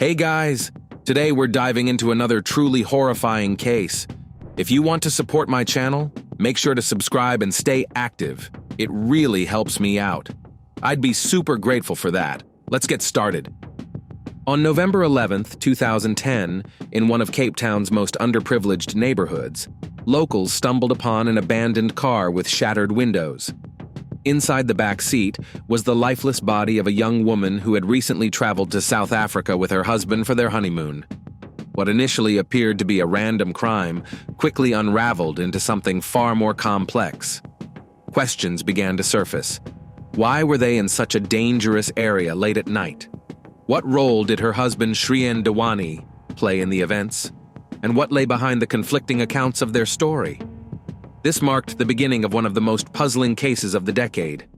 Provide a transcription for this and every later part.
Hey guys, today we're diving into another truly horrifying case. If you want to support my channel, make sure to subscribe and stay active. It really helps me out. I'd be super grateful for that. Let's get started. On November 11th, 2010, in one of Cape Town's most underprivileged neighborhoods, locals stumbled upon an abandoned car with shattered windows. Inside the back seat was the lifeless body of a young woman who had recently traveled to South Africa with her husband for their honeymoon. What initially appeared to be a random crime quickly unraveled into something far more complex. Questions began to surface. Why were they in such a dangerous area late at night? What role did her husband Shrien play in the events? And what lay behind the conflicting accounts of their story? This marked the beginning of one of the most puzzling cases of the decade.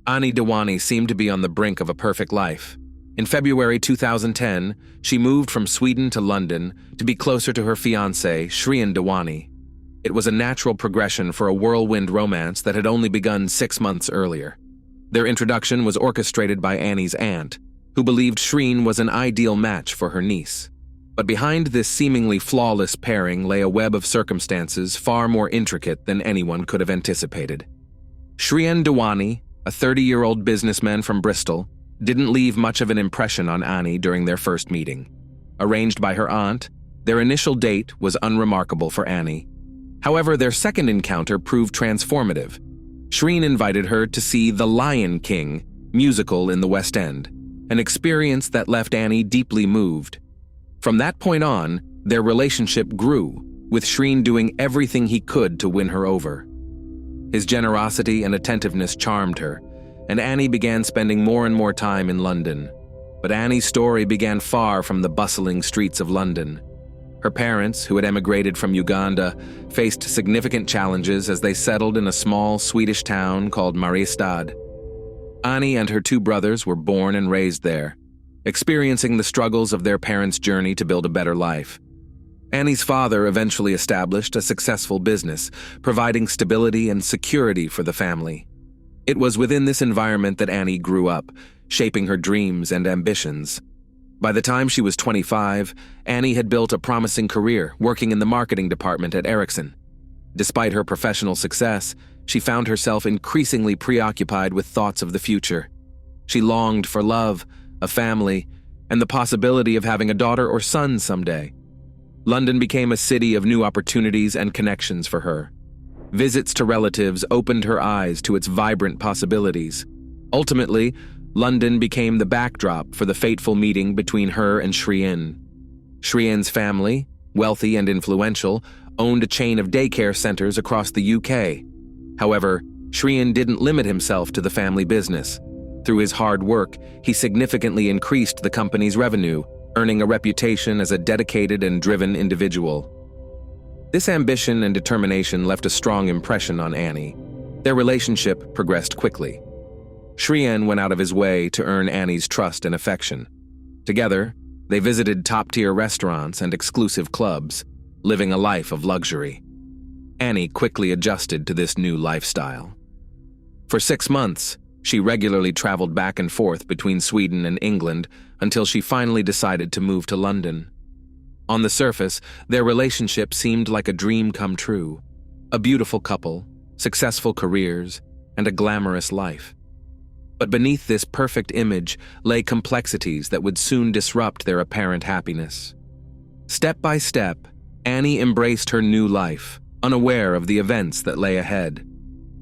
Annie Dewani seemed to be on the brink of a perfect life. In February 2010, she moved from Sweden to London to be closer to her fiancé, Shrien Dewani. It was a natural progression for a whirlwind romance that had only begun 6 months earlier. Their introduction was orchestrated by Annie's aunt, who believed Shrien was an ideal match for her niece. But behind this seemingly flawless pairing lay a web of circumstances far more intricate than anyone could have anticipated. Shrien Dewani, a 30-year-old businessman from Bristol, didn't leave much of an impression on Annie during their first meeting. Arranged by her aunt, their initial date was unremarkable for Annie. However, their second encounter proved transformative. Shrien invited her to see The Lion King musical in the West End, an experience that left Annie deeply moved. From that point on, their relationship grew, with Shrien doing everything he could to win her over. His generosity and attentiveness charmed her, and Annie began spending more and more time in London. But Annie's story began far from the bustling streets of London. Her parents, who had emigrated from Uganda, faced significant challenges as they settled in a small Swedish town called Mariestad. Annie and her 2 brothers were born and raised there, experiencing the struggles of their parents' journey to build a better life. Annie's father eventually established a successful business, providing stability and security for the family. It was within this environment that Annie grew up, shaping her dreams and ambitions. By the time she was 25, Annie had built a promising career working in the marketing department at Ericsson. Despite her professional success, she found herself increasingly preoccupied with thoughts of the future. She longed for love, a family, and the possibility of having a daughter or son someday. London became a city of new opportunities and connections for her. Visits to relatives opened her eyes to its vibrant possibilities. Ultimately, London became the backdrop for the fateful meeting between her and Shrien. Shrien's family, wealthy and influential, owned a chain of daycare centers across the UK. However, Shrien didn't limit himself to the family business. Through his hard work, he significantly increased the company's revenue, earning a reputation as a dedicated and driven individual. This ambition and determination left a strong impression on Annie. Their relationship progressed quickly. Shrien went out of his way to earn Annie's trust and affection. Together, they visited top-tier restaurants and exclusive clubs, living a life of luxury. Annie quickly adjusted to this new lifestyle. For 6 months, she regularly traveled back and forth between Sweden and England until she finally decided to move to London. On the surface, their relationship seemed like a dream come true. A beautiful couple, successful careers, and a glamorous life. But beneath this perfect image lay complexities that would soon disrupt their apparent happiness. Step by step, Annie embraced her new life, unaware of the events that lay ahead.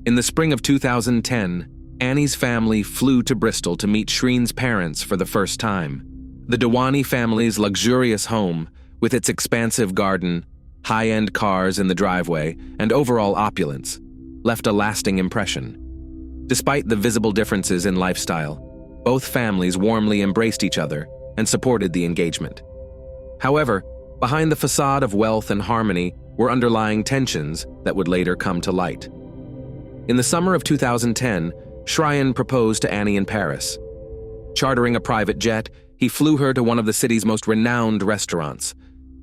In the spring of 2010, Annie's family flew to Bristol to meet Shrien's parents for the first time. The Dewani family's luxurious home, with its expansive garden, high-end cars in the driveway, and overall opulence, left a lasting impression. Despite the visible differences in lifestyle, both families warmly embraced each other and supported the engagement. However, behind the facade of wealth and harmony were underlying tensions that would later come to light. In the summer of 2010, Shrien proposed to Annie in Paris. Chartering a private jet, he flew her to one of the city's most renowned restaurants.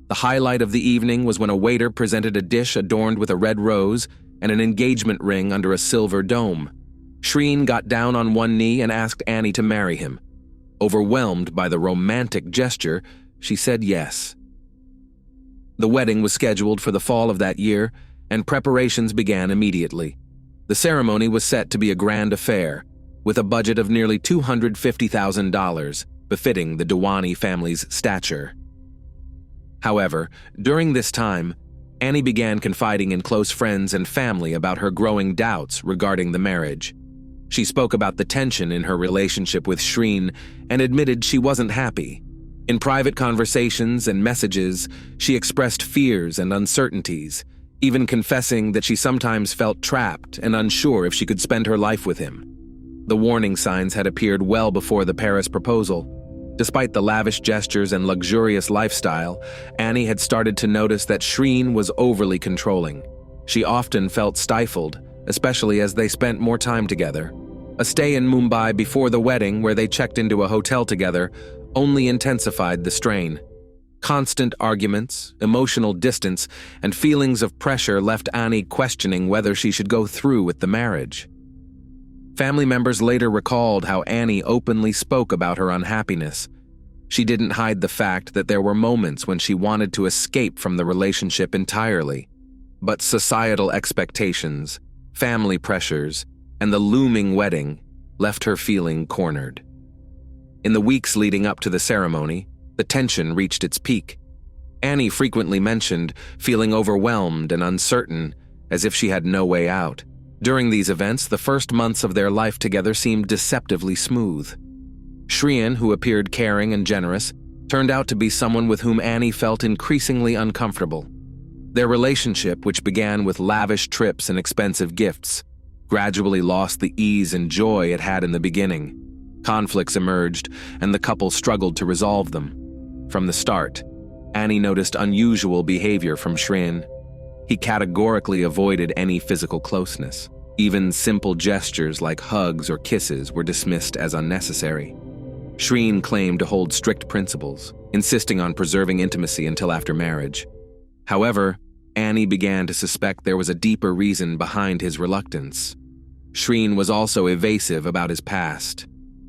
The highlight of the evening was when a waiter presented a dish adorned with a red rose and an engagement ring under a silver dome. Shrien got down on one knee and asked Annie to marry him. Overwhelmed by the romantic gesture, she said yes. The wedding was scheduled for the fall of that year, and preparations began immediately. The ceremony was set to be a grand affair, with a budget of nearly $250,000, befitting the Dewani family's stature. However, during this time, Annie began confiding in close friends and family about her growing doubts regarding the marriage. She spoke about the tension in her relationship with Shrien and admitted she wasn't happy. In private conversations and messages, she expressed fears and uncertainties, even confessing that she sometimes felt trapped and unsure if she could spend her life with him. The warning signs had appeared well before the Paris proposal. Despite the lavish gestures and luxurious lifestyle, Annie had started to notice that Shrien was overly controlling. She often felt stifled, especially as they spent more time together. A stay in Mumbai before the wedding, where they checked into a hotel together, only intensified the strain. Constant arguments, emotional distance, and feelings of pressure left Annie questioning whether she should go through with the marriage. Family members later recalled how Annie openly spoke about her unhappiness. She didn't hide the fact that there were moments when she wanted to escape from the relationship entirely. But societal expectations, family pressures, and the looming wedding left her feeling cornered. In the weeks leading up to the ceremony, the tension reached its peak. Annie frequently mentioned feeling overwhelmed and uncertain, as if she had no way out. During these events, the first months of their life together seemed deceptively smooth. Shrien, who appeared caring and generous, turned out to be someone with whom Annie felt increasingly uncomfortable. Their relationship, which began with lavish trips and expensive gifts, gradually lost the ease and joy it had in the beginning. Conflicts emerged, and the couple struggled to resolve them. From the start, Annie noticed unusual behavior from Shrien. He categorically avoided any physical closeness. Even simple gestures like hugs or kisses were dismissed as unnecessary. Shrien claimed to hold strict principles, insisting on preserving intimacy until after marriage. However, Annie began to suspect there was a deeper reason behind his reluctance. Shrien was also evasive about his past.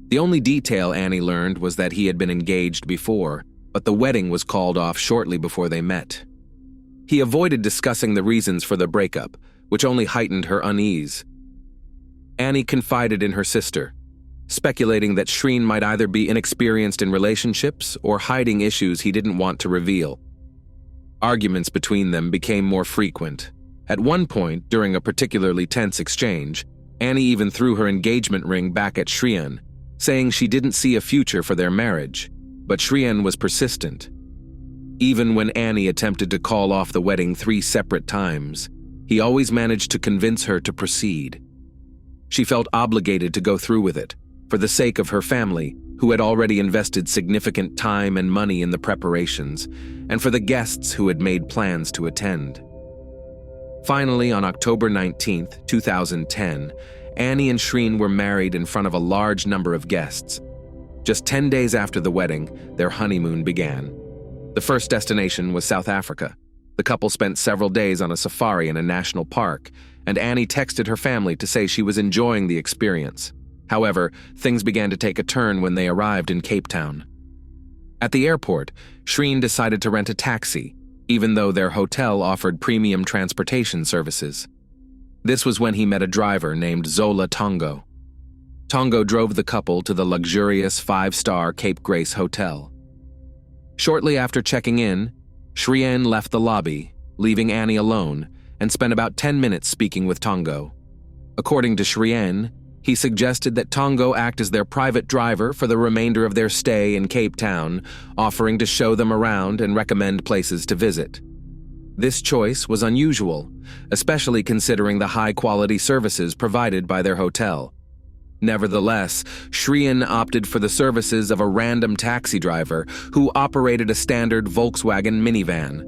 The only detail Annie learned was that he had been engaged before, but the wedding was called off shortly before they met. He avoided discussing the reasons for the breakup, which only heightened her unease. Annie confided in her sister, speculating that Shrien might either be inexperienced in relationships or hiding issues he didn't want to reveal. Arguments between them became more frequent. At one point, during a particularly tense exchange, Annie even threw her engagement ring back at Shrien, saying she didn't see a future for their marriage, but Shrien was persistent. Even when Annie attempted to call off the wedding 3 separate times, he always managed to convince her to proceed. She felt obligated to go through with it, for the sake of her family, who had already invested significant time and money in the preparations, and for the guests who had made plans to attend. Finally, on October 19, 2010, Annie and Shrien were married in front of a large number of guests. Just 10 days after the wedding, their honeymoon began. The first destination was South Africa. The couple spent several days on a safari in a national park, and Annie texted her family to say she was enjoying the experience. However, things began to take a turn when they arrived in Cape Town. At the airport, Shrien decided to rent a taxi, even though their hotel offered premium transportation services. This was when he met a driver named Zola Tongo. Tongo drove the couple to the luxurious 5-star Cape Grace hotel. Shortly after checking in, Shrien left the lobby, leaving Annie alone, and spent about 10 minutes speaking with Tongo. According to Shrien, he suggested that Tongo act as their private driver for the remainder of their stay in Cape Town, offering to show them around and recommend places to visit. This choice was unusual, especially considering the high-quality services provided by their hotel. Nevertheless, Shrien opted for the services of a random taxi driver who operated a standard Volkswagen minivan.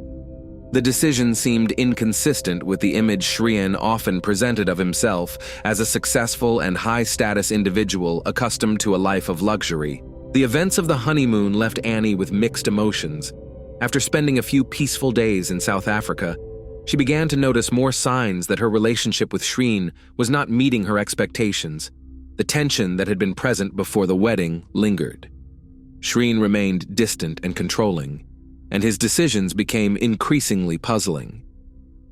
The decision seemed inconsistent with the image Shrien often presented of himself as a successful and high-status individual accustomed to a life of luxury. The events of the honeymoon left Annie with mixed emotions. After spending a few peaceful days in South Africa, she began to notice more signs that her relationship with Shrien was not meeting her expectations. The tension that had been present before the wedding lingered. Shrien remained distant and controlling, and his decisions became increasingly puzzling.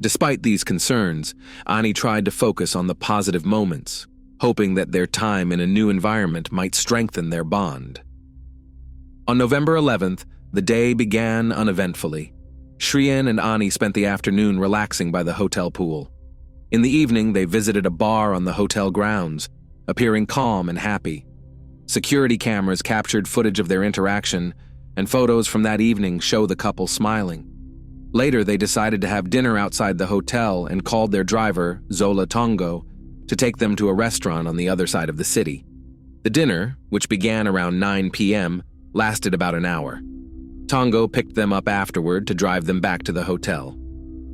Despite these concerns, Ani tried to focus on the positive moments, hoping that their time in a new environment might strengthen their bond. On November 11th, the day began uneventfully. Shrien and Ani spent the afternoon relaxing by the hotel pool. In the evening, they visited a bar on the hotel grounds, appearing calm and happy. Security cameras captured footage of their interaction, and photos from that evening show the couple smiling. Later, they decided to have dinner outside the hotel and called their driver, Zola Tongo, to take them to a restaurant on the other side of the city. The dinner, which began around 9 p.m., lasted about an hour. Tongo picked them up afterward to drive them back to the hotel.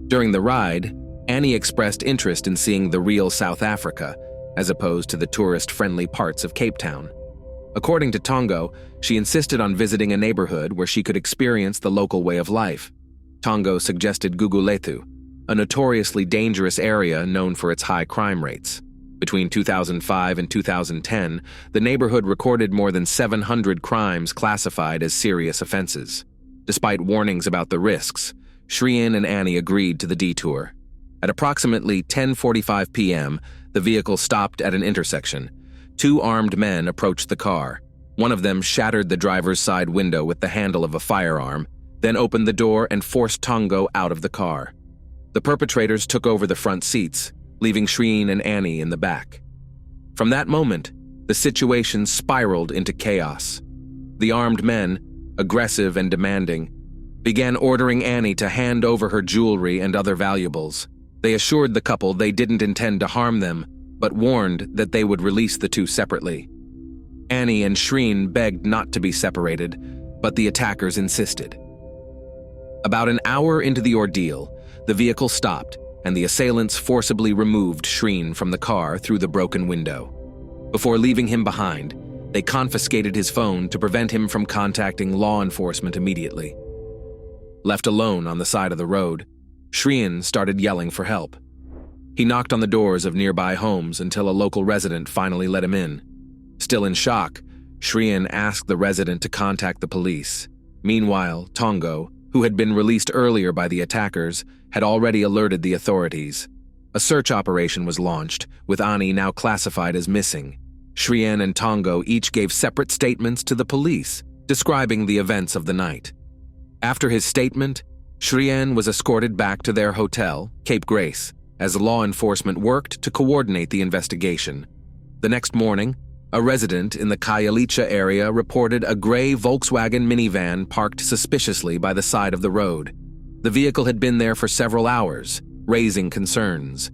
During the ride, Annie expressed interest in seeing the real South Africa, as opposed to the tourist-friendly parts of Cape Town. According to Tongo, she insisted on visiting a neighborhood where she could experience the local way of life. Tongo suggested Gugulethu, a notoriously dangerous area known for its high crime rates. Between 2005 and 2010, the neighborhood recorded more than 700 crimes classified as serious offenses. Despite warnings about the risks, Shrien and Annie agreed to the detour. At approximately 10:45 p.m., the vehicle stopped at an intersection. Two armed men approached the car. One of them shattered the driver's side window with the handle of a firearm, then opened the door and forced Tongo out of the car. The perpetrators took over the front seats, leaving Shrien and Annie in the back. From that moment, the situation spiraled into chaos. The armed men, aggressive and demanding, began ordering Annie to hand over her jewelry and other valuables. They assured the couple they didn't intend to harm them, but warned that they would release the two separately. Annie and Shrien begged not to be separated, but the attackers insisted. About an hour into the ordeal, the vehicle stopped, and the assailants forcibly removed Shrien from the car through the broken window. Before leaving him behind, they confiscated his phone to prevent him from contacting law enforcement immediately. Left alone on the side of the road, Shrien started yelling for help. He knocked on the doors of nearby homes until a local resident finally let him in. Still in shock, Shrien asked the resident to contact the police. Meanwhile, Tongo, who had been released earlier by the attackers, had already alerted the authorities. A search operation was launched, with Ani now classified as missing. Shrien and Tongo each gave separate statements to the police, describing the events of the night. After his statement, Shrien was escorted back to their hotel, Cape Grace, as law enforcement worked to coordinate the investigation. The next morning, a resident in the Khayelitsha area reported a gray Volkswagen minivan parked suspiciously by the side of the road. The vehicle had been there for several hours, raising concerns.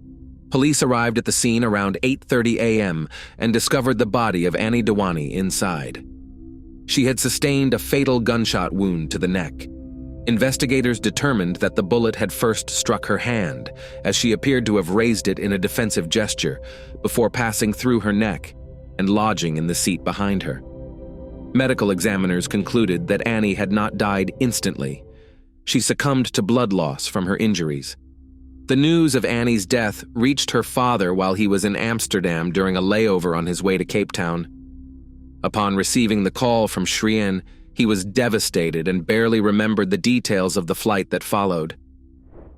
Police arrived at the scene around 8:30 a.m. and discovered the body of Annie Dewani inside. She had sustained a fatal gunshot wound to the neck. Investigators determined that the bullet had first struck her hand, as she appeared to have raised it in a defensive gesture before passing through her neck and lodging in the seat behind her. Medical examiners concluded that Annie had not died instantly. She succumbed to blood loss from her injuries. The news of Annie's death reached her father while he was in Amsterdam during a layover on his way to Cape Town. Upon receiving the call from Shrien, he was devastated and barely remembered the details of the flight that followed.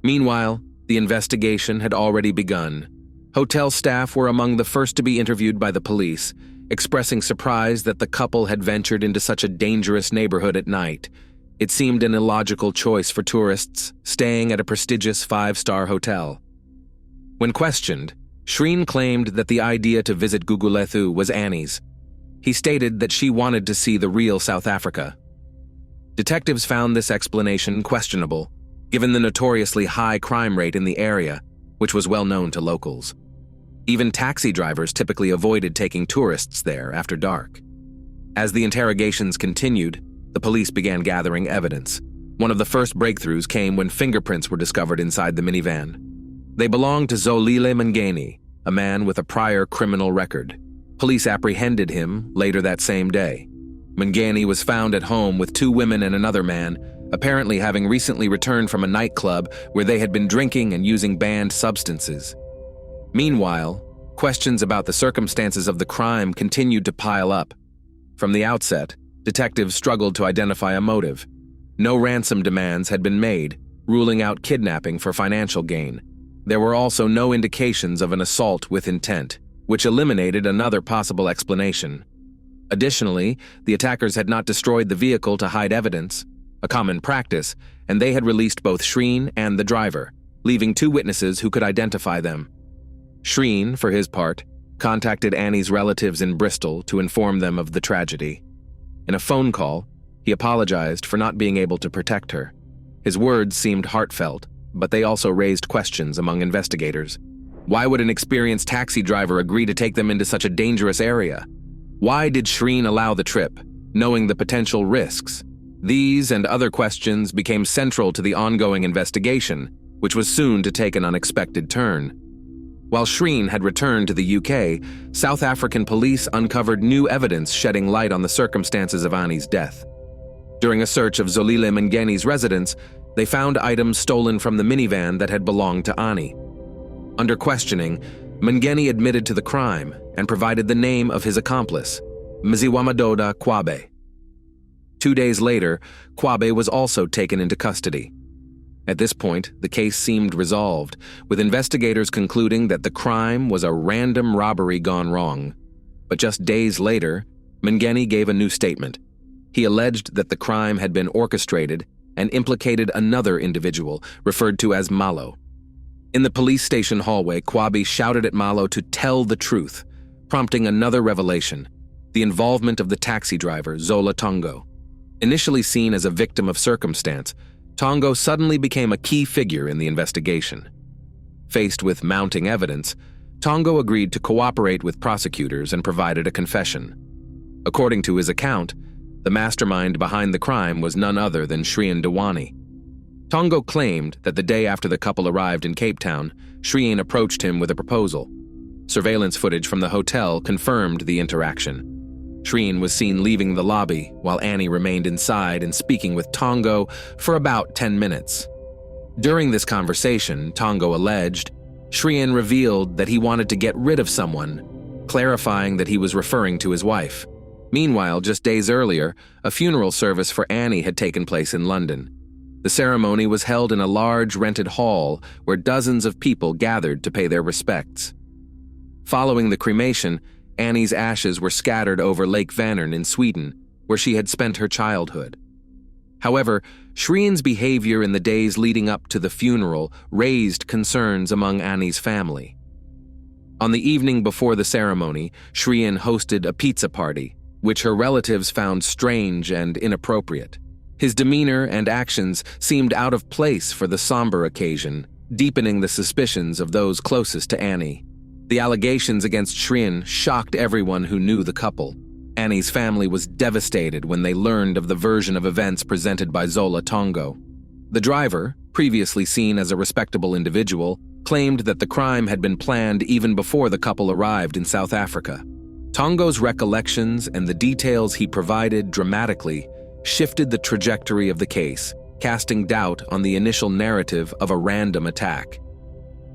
Meanwhile, the investigation had already begun. Hotel staff were among the first to be interviewed by the police, expressing surprise that the couple had ventured into such a dangerous neighborhood at night. It seemed an illogical choice for tourists staying at a prestigious 5-star hotel. When questioned, Shrien claimed that the idea to visit Gugulethu was Annie's. He stated that she wanted to see the real South Africa. Detectives found this explanation questionable, given the notoriously high crime rate in the area, which was well known to locals. Even taxi drivers typically avoided taking tourists there after dark. As the interrogations continued, the police began gathering evidence. One of the first breakthroughs came when fingerprints were discovered inside the minivan. They belonged to Zolile Mngeni, a man with a prior criminal record. Police apprehended him later that same day. Mngeni was found at home with 2 women and another man, apparently having recently returned from a nightclub where they had been drinking and using banned substances. Meanwhile, questions about the circumstances of the crime continued to pile up. From the outset, Detectives struggled to identify a motive. No ransom demands had been made, ruling out kidnapping for financial gain. There were also no indications of an assault with intent, which eliminated another possible explanation. Additionally, the attackers had not destroyed the vehicle to hide evidence, a common practice, and they had released both Shrien and the driver, leaving two witnesses who could identify them. Shrien, for his part, contacted Annie's relatives in Bristol to inform them of the tragedy. In a phone call, he apologized for not being able to protect her. His words seemed heartfelt, but they also raised questions among investigators. Why would an experienced taxi driver agree to take them into such a dangerous area? Why did Shrien allow the trip, knowing the potential risks? These and other questions became central to the ongoing investigation, which was soon to take an unexpected turn. While Shrien had returned to the UK, South African police uncovered new evidence shedding light on the circumstances of Annie's death. During a search of Zolile Mngeni's residence, they found items stolen from the minivan that had belonged to Annie. Under questioning, Mngeni admitted to the crime and provided the name of his accomplice, Mziwamadoda Kwabe. 2 days later, Kwabe was also taken into custody. At this point, the case seemed resolved, with investigators concluding that the crime was a random robbery gone wrong. But just days later, Mngeni gave a new statement. He alleged that the crime had been orchestrated and implicated another individual, referred to as Malo. In the police station hallway, Kwabe shouted at Malo to tell the truth, prompting another revelation: the involvement of the taxi driver, Zola Tongo. Initially seen as a victim of circumstance, Tongo suddenly became a key figure in the investigation. Faced with mounting evidence, Tongo agreed to cooperate with prosecutors and provided a confession. According to his account, the mastermind behind the crime was none other than Shrien Dewani. Tongo claimed that the day after the couple arrived in Cape Town, Shrien approached him with a proposal. Surveillance footage from the hotel confirmed the interaction. Shrien was seen leaving the lobby while Annie remained inside and speaking with Tongo for about 10 minutes. During this conversation, Tongo alleged, Shrien revealed that he wanted to get rid of someone, clarifying that he was referring to his wife. Meanwhile, just days earlier, a funeral service for Annie had taken place in London. The ceremony was held in a large rented hall where dozens of people gathered to pay their respects. Following the cremation, Annie's ashes were scattered over Lake Vänern in Sweden, where she had spent her childhood. However, Shrien's behavior in the days leading up to the funeral raised concerns among Annie's family. On the evening before the ceremony, Shrien hosted a pizza party, which her relatives found strange and inappropriate. His demeanor and actions seemed out of place for the somber occasion, deepening the suspicions of those closest to Annie. The allegations against Shrien shocked everyone who knew the couple. Annie's family was devastated when they learned of the version of events presented by Zola Tongo. The driver, previously seen as a respectable individual, claimed that the crime had been planned even before the couple arrived in South Africa. Tongo's recollections and the details he provided dramatically shifted the trajectory of the case, casting doubt on the initial narrative of a random attack.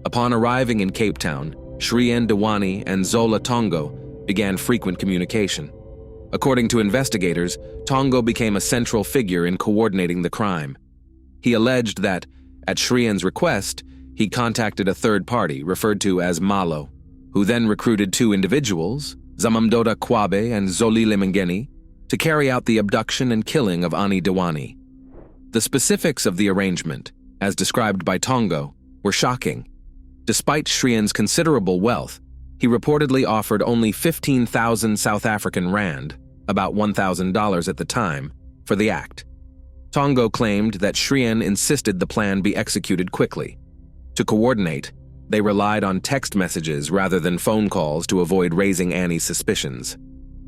Upon arriving in Cape Town, Shrien Dewani and Zola Tongo began frequent communication. According to investigators, Tongo became a central figure in coordinating the crime. He alleged that, at Shrien's request, he contacted a third party, referred to as Malo, who then recruited two individuals, Zamamdoda Kwabe and Zolile Mngeni, to carry out the abduction and killing of Annie Dewani. The specifics of the arrangement, as described by Tongo, were shocking. Despite Shrien's considerable wealth, he reportedly offered only 15,000 South African rand, about $1,000 at the time, for the act. Tongo claimed that Shrien insisted the plan be executed quickly. To coordinate, they relied on text messages rather than phone calls to avoid raising Annie's suspicions.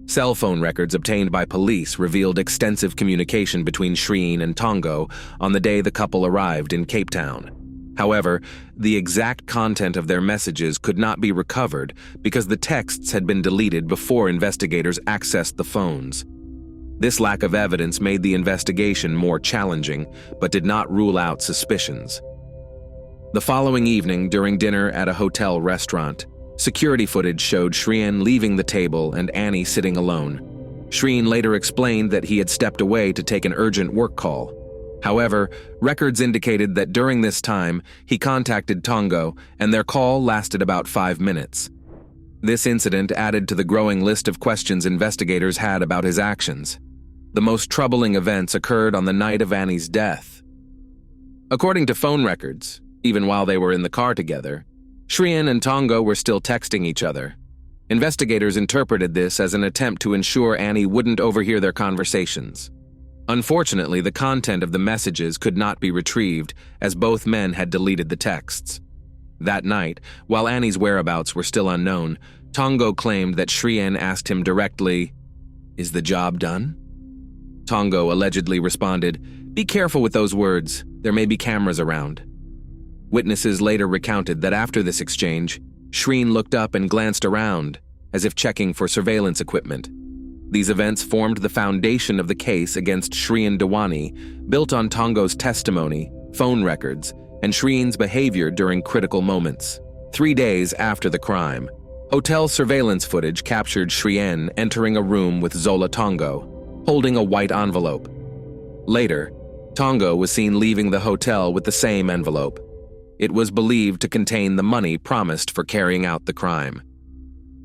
Cell phone records obtained by police revealed extensive communication between Shrien and Tongo on the day the couple arrived in Cape Town. However, the exact content of their messages could not be recovered because the texts had been deleted before investigators accessed the phones. This lack of evidence made the investigation more challenging, but did not rule out suspicions. The following evening, during dinner at a hotel restaurant, security footage showed Shrien leaving the table and Annie sitting alone. Shrien later explained that he had stepped away to take an urgent work call. However, records indicated that during this time, he contacted Tongo, and their call lasted about 5 minutes. This incident added to the growing list of questions investigators had about his actions. The most troubling events occurred on the night of Annie's death. According to phone records, even while they were in the car together, Shrien and Tongo were still texting each other. Investigators interpreted this as an attempt to ensure Annie wouldn't overhear their conversations. Unfortunately, the content of the messages could not be retrieved, as both men had deleted the texts. That night, while Annie's whereabouts were still unknown, Tongo claimed that Shrien asked him directly, "Is the job done?" Tongo allegedly responded, "Be careful with those words, there may be cameras around." Witnesses later recounted that after this exchange, Shrien looked up and glanced around, as if checking for surveillance equipment. These events formed the foundation of the case against Shrien Dewani, built on Tongo's testimony, phone records, and Shrien's behavior during critical moments. 3 days after the crime, hotel surveillance footage captured Shrien entering a room with Zola Tongo, holding a white envelope. Later, Tongo was seen leaving the hotel with the same envelope. It was believed to contain the money promised for carrying out the crime.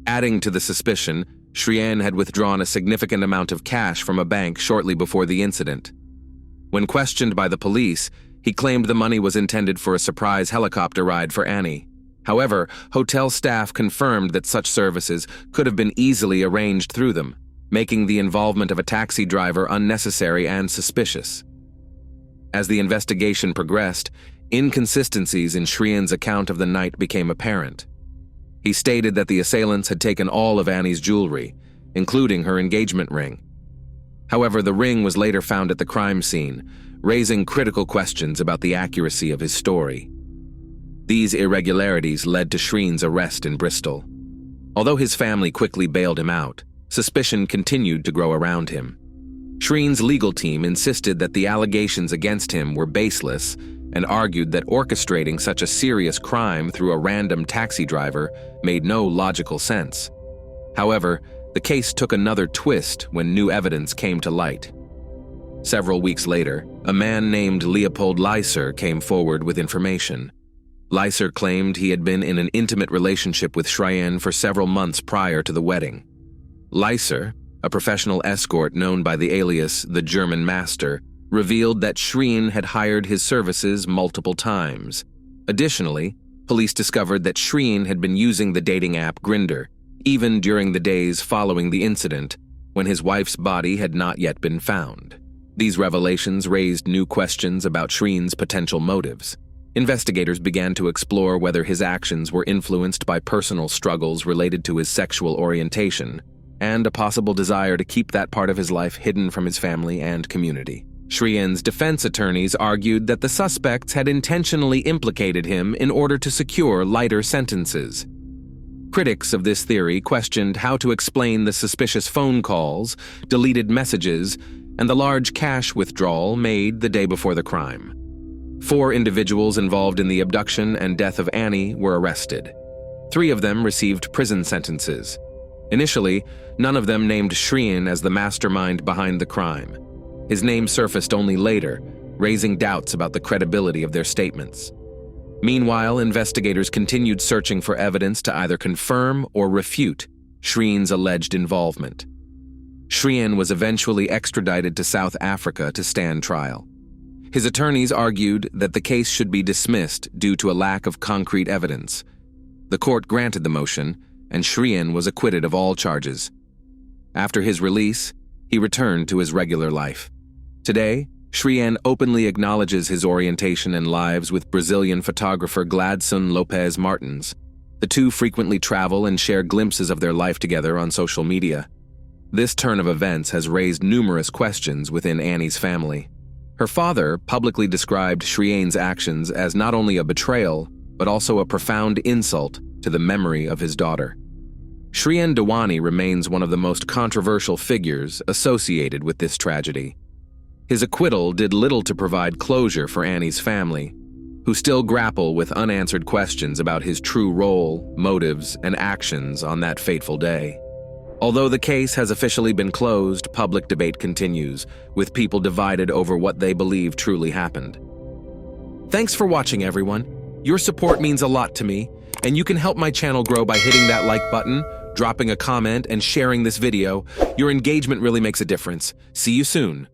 Adding to the suspicion, Shrien had withdrawn a significant amount of cash from a bank shortly before the incident. When questioned by the police, he claimed the money was intended for a surprise helicopter ride for Annie. However, hotel staff confirmed that such services could have been easily arranged through them, making the involvement of a taxi driver unnecessary and suspicious. As the investigation progressed, inconsistencies in Shrien's account of the night became apparent. He stated that the assailants had taken all of Annie's jewelry, including her engagement ring. However, the ring was later found at the crime scene, raising critical questions about the accuracy of his story. These irregularities led to Shrien's arrest in Bristol. Although his family quickly bailed him out, suspicion continued to grow around him. Shrien's legal team insisted that the allegations against him were baseless and argued that orchestrating such a serious crime through a random taxi driver made no logical sense. However, the case took another twist when new evidence came to light. Several weeks later, a man named Leopold Leiser came forward with information. Leiser claimed he had been in an intimate relationship with Shrien for several months prior to the wedding. Leiser, a professional escort known by the alias the German Master, revealed that Shrien had hired his services multiple times. Additionally, police discovered that Shrien had been using the dating app Grindr, even during the days following the incident, when his wife's body had not yet been found. These revelations raised new questions about Shrien's potential motives. Investigators began to explore whether his actions were influenced by personal struggles related to his sexual orientation, and a possible desire to keep that part of his life hidden from his family and community. Shrien's defense attorneys argued that the suspects had intentionally implicated him in order to secure lighter sentences. Critics of this theory questioned how to explain the suspicious phone calls, deleted messages, and the large cash withdrawal made the day before the crime. 4 individuals involved in the abduction and death of Annie were arrested. 3 of them received prison sentences. Initially, none of them named Shrien as the mastermind behind the crime. His name surfaced only later, raising doubts about the credibility of their statements. Meanwhile, investigators continued searching for evidence to either confirm or refute Shrien's alleged involvement. Shrien was eventually extradited to South Africa to stand trial. His attorneys argued that the case should be dismissed due to a lack of concrete evidence. The court granted the motion, and Shrien was acquitted of all charges. After his release, he returned to his regular life. Today, Shrien openly acknowledges his orientation and lives with Brazilian photographer Gladson Lopez Martins. The two frequently travel and share glimpses of their life together on social media. This turn of events has raised numerous questions within Annie's family. Her father publicly described Shrien's actions as not only a betrayal, but also a profound insult to the memory of his daughter. Shrien Dewani remains one of the most controversial figures associated with this tragedy. His acquittal did little to provide closure for Annie's family, who still grapple with unanswered questions about his true role, motives, and actions on that fateful day. Although the case has officially been closed, public debate continues, with people divided over what they believe truly happened. Thanks for watching, everyone. Your support means a lot to me, and you can help my channel grow by hitting that like button, dropping a comment, and sharing this video. Your engagement really makes a difference. See you soon.